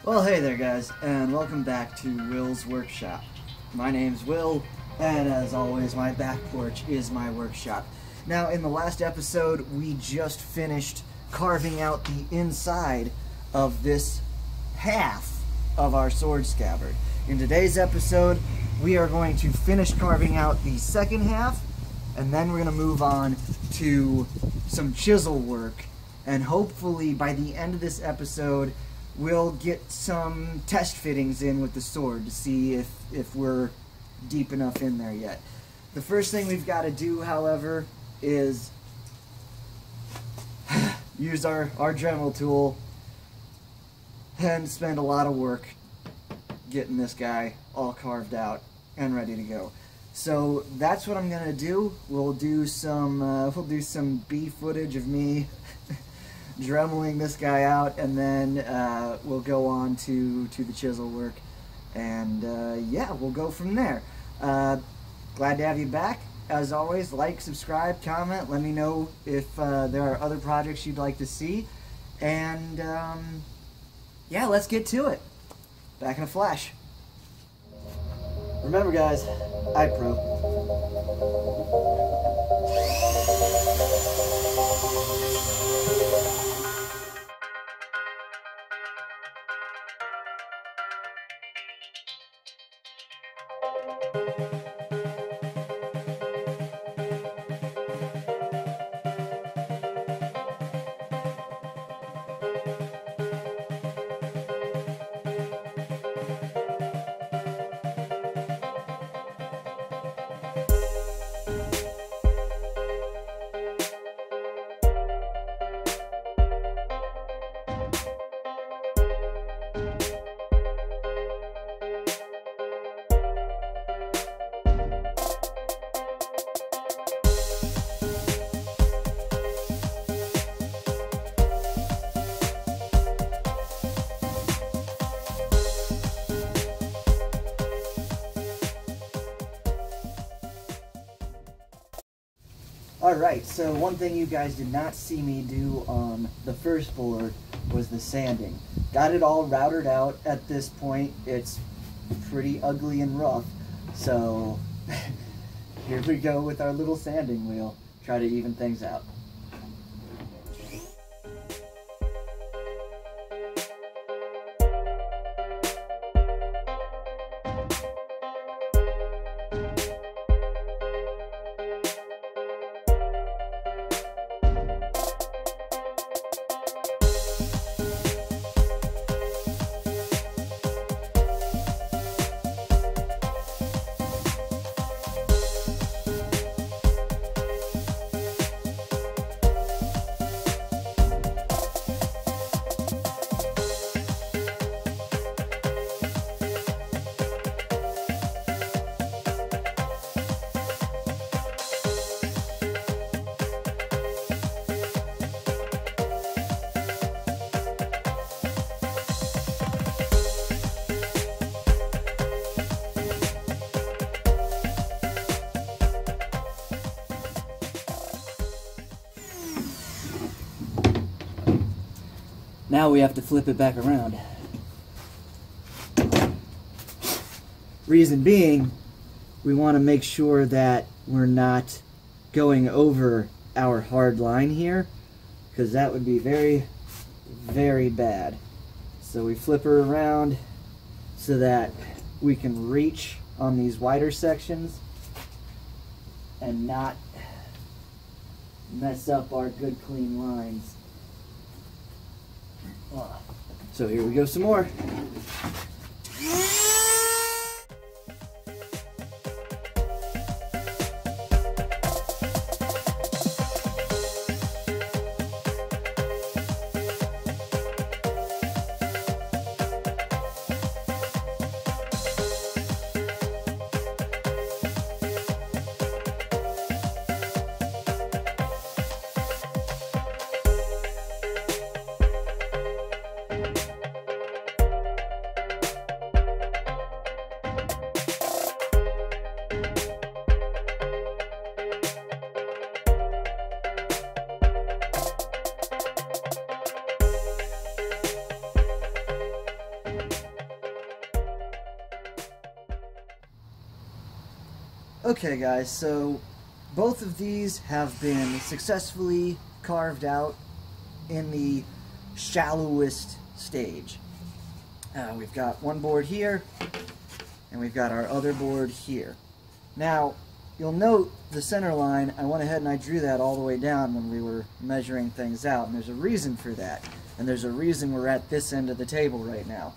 Well, hey there guys, and welcome back to Will's Workshop. My name's Will, and as always, my back porch is my workshop. Now, in the last episode, we just finished carving out the inside of this half of our sword scabbard. In today's episode, we are going to finish carving out the second half, and then we're going to move on to some chisel work, and hopefully by the end of this episode, we'll get some test fittings in with the sword to see if we're deep enough in there yet. The first thing we've got to do, however, is use our Dremel tool and spend a lot of work getting this guy all carved out and ready to go. So that's what I'm gonna do. We'll do some B footage of me dremeling this guy out, and then we'll go on to the chisel work, and yeah, we'll go from there. Glad to have you back. As always, like, subscribe, comment, let me know if there are other projects you'd like to see, and yeah, let's get to it. Back in a flash. Remember guys, iPro. Alright, so one thing you guys did not see me do on the first board was the sanding. Got it all routed out at this point. It's pretty ugly and rough. So here we go with our little sanding wheel. Try to even things out. Now we have to flip it back around. Reason being, we want to make sure that we're not going over our hard line here, because that would be very, very bad. So we flip her around so that we can reach on these wider sections and not mess up our good clean lines. So here we go some more. Okay guys, so both of these have been successfully carved out in the shallowest stage. We've got one board here, and we've got our other board here. Now, you'll note the center line, I went ahead and I drew that all the way down when we were measuring things out, and there's a reason for that. And there's a reason we're at this end of the table right now.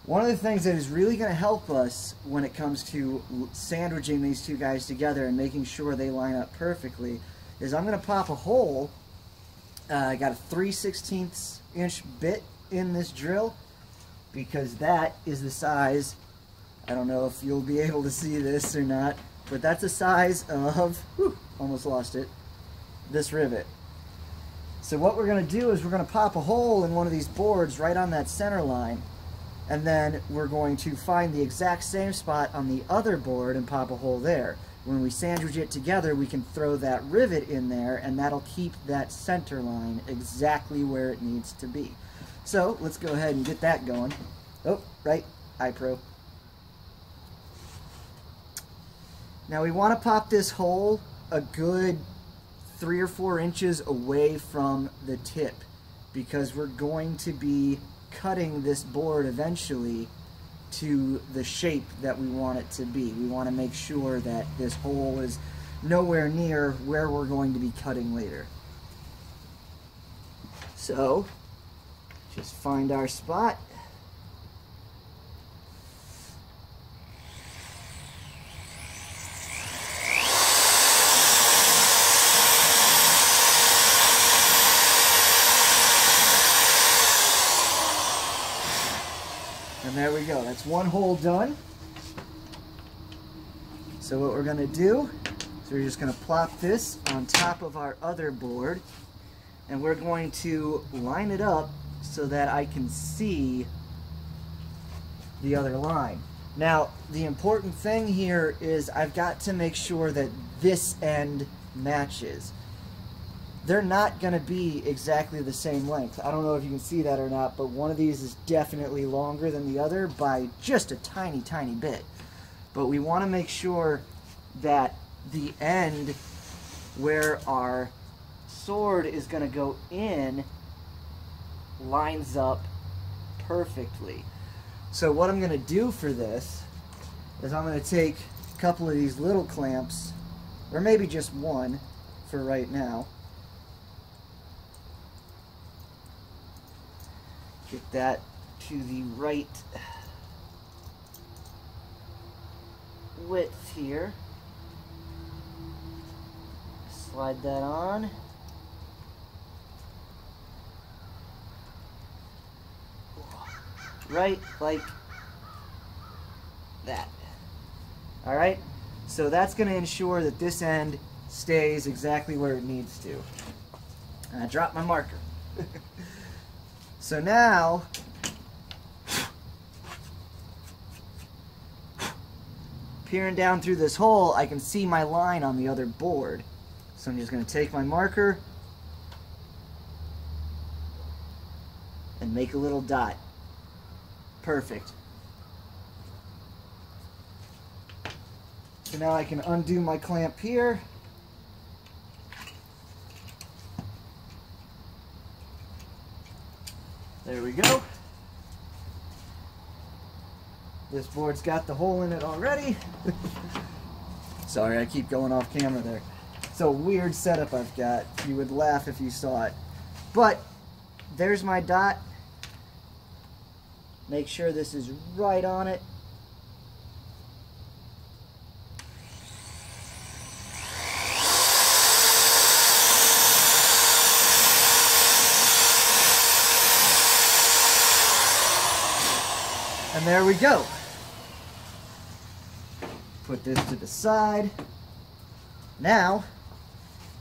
One of the things that is really going to help us when it comes to sandwiching these two guys together and making sure they line up perfectly is I'm going to pop a hole. I got a 3/16 inch bit in this drill because that is the size, I don't know if you'll be able to see this or not, but that's the size of, almost lost it, this rivet. So what we're going to do is we're going to pop a hole in one of these boards right on that center line, and then we're going to find the exact same spot on the other board and pop a hole there. When we sandwich it together, we can throw that rivet in there, and that'll keep that center line exactly where it needs to be. So let's go ahead and get that going. Oh, right, iPro. Now we want to pop this hole a good 3 or 4 inches away from the tip, because we're going to be cutting this board eventually to the shape that we want it to be. We want to make sure that this hole is nowhere near where we're going to be cutting later. So, just find our spot. And there we go, that's one hole done. So what we're going to do is we're just going to plop this on top of our other board, and we're going to line it up so that I can see the other line. Now, the important thing here is I've got to make sure that this end matches. They're not going to be exactly the same length. I don't know if you can see that or not, but one of these is definitely longer than the other by just a tiny, tiny bit. But we want to make sure that the end where our sword is going to go in lines up perfectly. So what I'm going to do for this is I'm going to take a couple of these little clamps, or maybe just one for right now. Get that to the right width here. Slide that on. Right like that. Alright? So that's going to ensure that this end stays exactly where it needs to. And I dropped my marker. So now, peering down through this hole, I can see my line on the other board. So I'm just going to take my marker and make a little dot. Perfect. So now I can undo my clamp here. There we go. This board's got the hole in it already. Sorry, I keep going off camera there. It's a weird setup I've got. You would laugh if you saw it. But there's my dot. Make sure this is right on it. And there we go. Put this to the side. Now,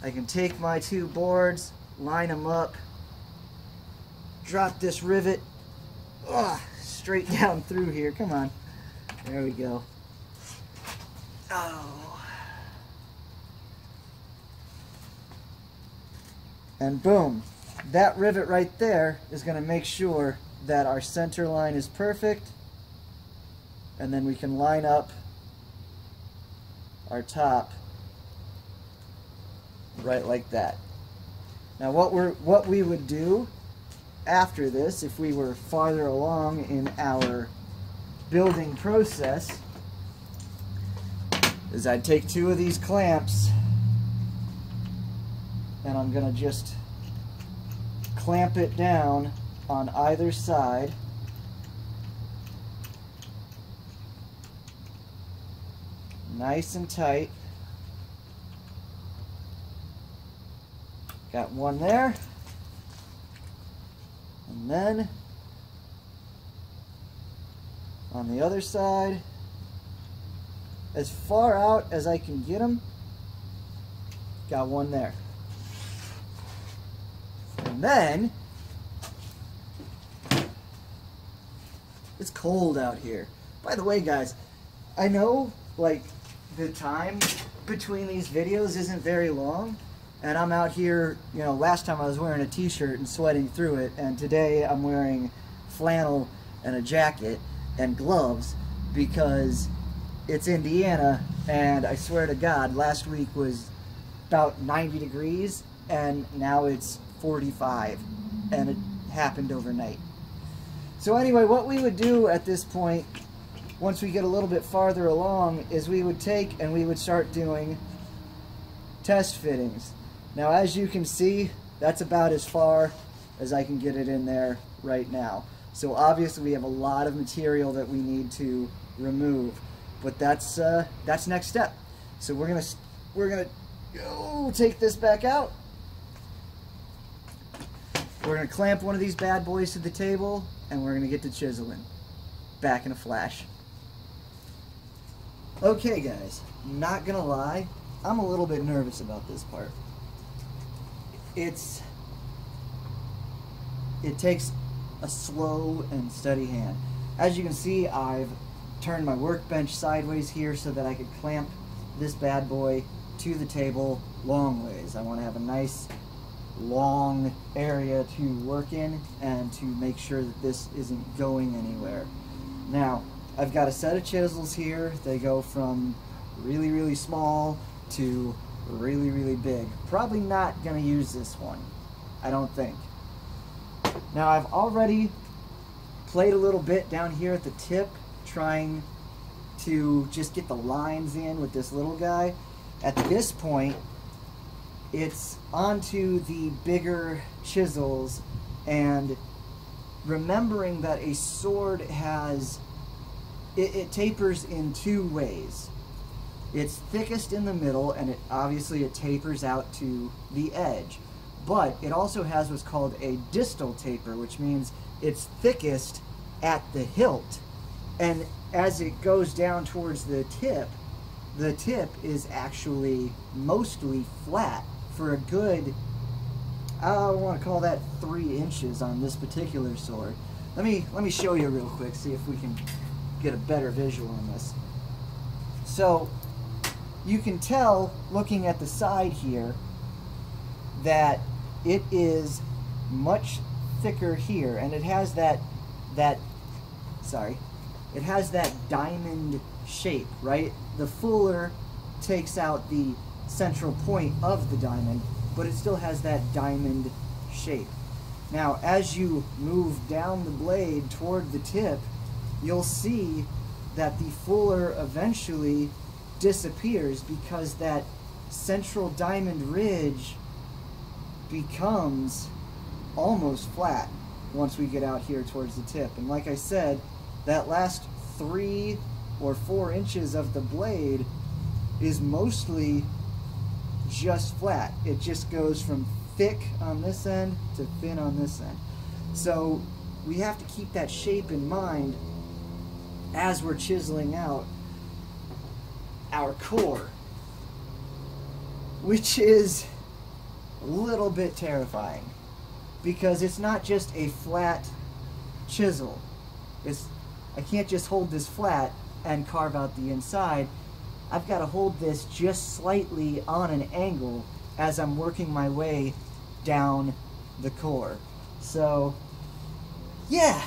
I can take my two boards, line them up, drop this rivet straight down through here. Come on. There we go. Oh. And boom. That rivet right there is going to make sure that our center line is perfect. And then we can line up our top right like that. Now what we would do after this, if we were farther along in our building process, is I'd take two of these clamps and I'm gonna just clamp it down on either side. Nice and tight. Got one there. And then on the other side, as far out as I can get them, got one there. And then, it's cold out here. By the way, guys, I know, like, the time between these videos isn't very long, and I'm out here, you know, last time I was wearing a t-shirt and sweating through it, and today I'm wearing flannel and a jacket and gloves because it's Indiana, and I swear to God, last week was about 90 degrees, and now it's 45, and it happened overnight. So anyway, what we would do at this point, once we get a little bit farther along, is we would take and we would start doing test fittings. Now, as you can see, that's about as far as I can get it in there right now. So obviously we have a lot of material that we need to remove, but that's next step. So we're gonna go take this back out. We're gonna clamp one of these bad boys to the table, and we're gonna get to chiseling. Back in a flash. Okay, guys, not gonna lie, I'm a little bit nervous about this part. It takes a slow and steady hand. As you can see, I've turned my workbench sideways here so that I could clamp this bad boy to the table long ways. I want to have a nice long area to work in and to make sure that this isn't going anywhere. Now, I've got a set of chisels here. They go from really, really small to really, really big. Probably not going to use this one, I don't think. Now, I've already played a little bit down here at the tip, trying to just get the lines in with this little guy. At this point, it's onto the bigger chisels, and remembering that a sword has, it tapers in two ways. It's thickest in the middle, and obviously it tapers out to the edge. But it also has what's called a distal taper, which means it's thickest at the hilt. And as it goes down towards the tip is actually mostly flat for a good, I want to call that 3 inches on this particular sword. Let me show you real quick, see if we can get a better visual on this. So you can tell, looking at the side here, that it is much thicker here, and it has that diamond shape, right? The fuller takes out the central point of the diamond, but it still has that diamond shape. Now, as you move down the blade toward the tip, you'll see that the fuller eventually disappears because that central diamond ridge becomes almost flat once we get out here towards the tip. And like I said, that last 3 or 4 inches of the blade is mostly just flat. It just goes from thick on this end to thin on this end. So we have to keep that shape in mind as we're chiseling out our core, which is a little bit terrifying because it's not just a flat chisel. I can't just hold this flat and carve out the inside. I've got to hold this just slightly on an angle as I'm working my way down the core. So yeah,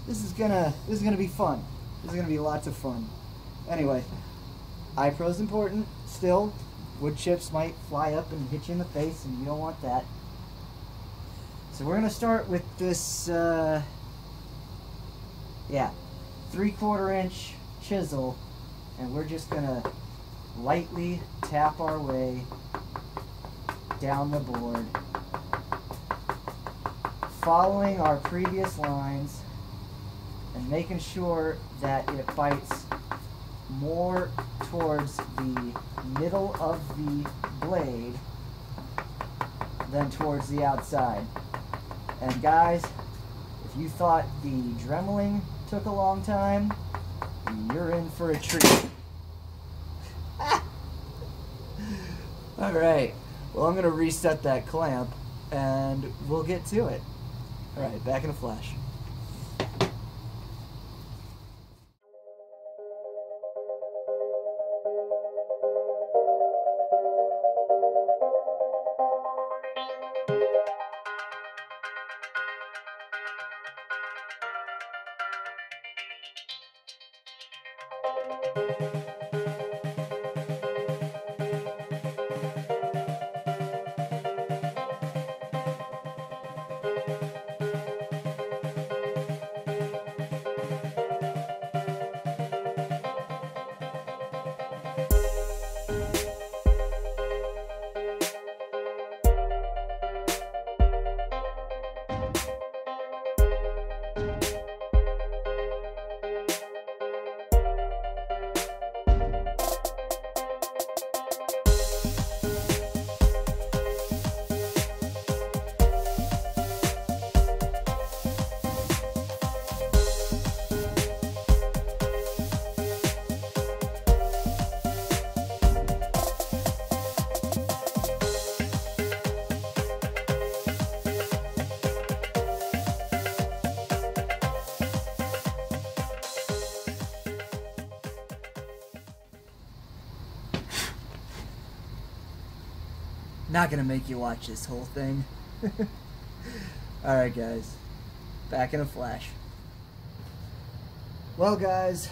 this is gonna be fun. This is gonna be lots of fun. Anyway, eye pro's important. Still, wood chips might fly up and hit you in the face, and you don't want that. So we're going to start with this, 3/4 inch chisel, and we're just going to lightly tap our way down the board, following our previous lines and making sure that it bites more towards the middle of the blade than towards the outside. And guys, if you thought the dremeling took a long time, you're in for a treat. Alright, well, I'm going to reset that clamp and we'll get to it. Alright, back in a flash. Not gonna make you watch this whole thing. Alright guys, back in a flash. Well guys,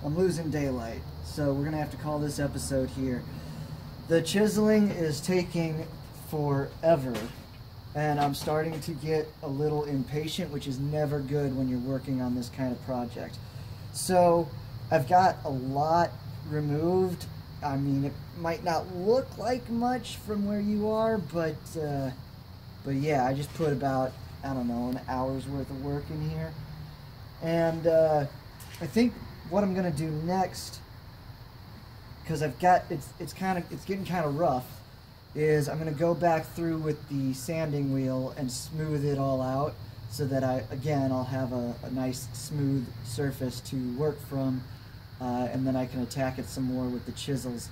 I'm losing daylight, so we're gonna have to call this episode here. The chiseling is taking forever, and I'm starting to get a little impatient, which is never good when you're working on this kind of project. So I've got a lot removed. I mean, it might not look like much from where you are, but yeah, I just put about, I don't know, an hour's worth of work in here. And I think what I'm gonna do next, because I've got, it's getting kind of rough, is I'm gonna go back through with the sanding wheel and smooth it all out, so that I'll have a nice smooth surface to work from. And then I can attack it some more with the chisels.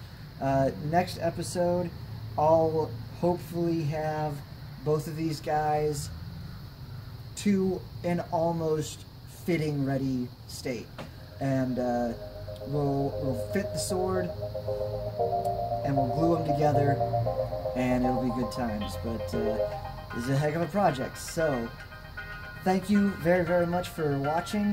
Next episode, I'll hopefully have both of these guys to an almost fitting ready state. And we'll fit the sword and we'll glue them together and it'll be good times. But this is a heck of a project. So thank you very, very much for watching.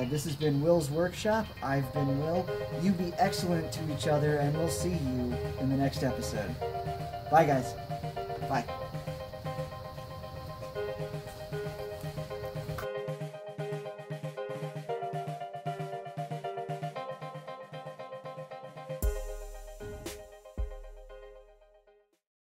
This has been Will's Workshop. I've been Will. You be excellent to each other, and we'll see you in the next episode. Bye, guys. Bye.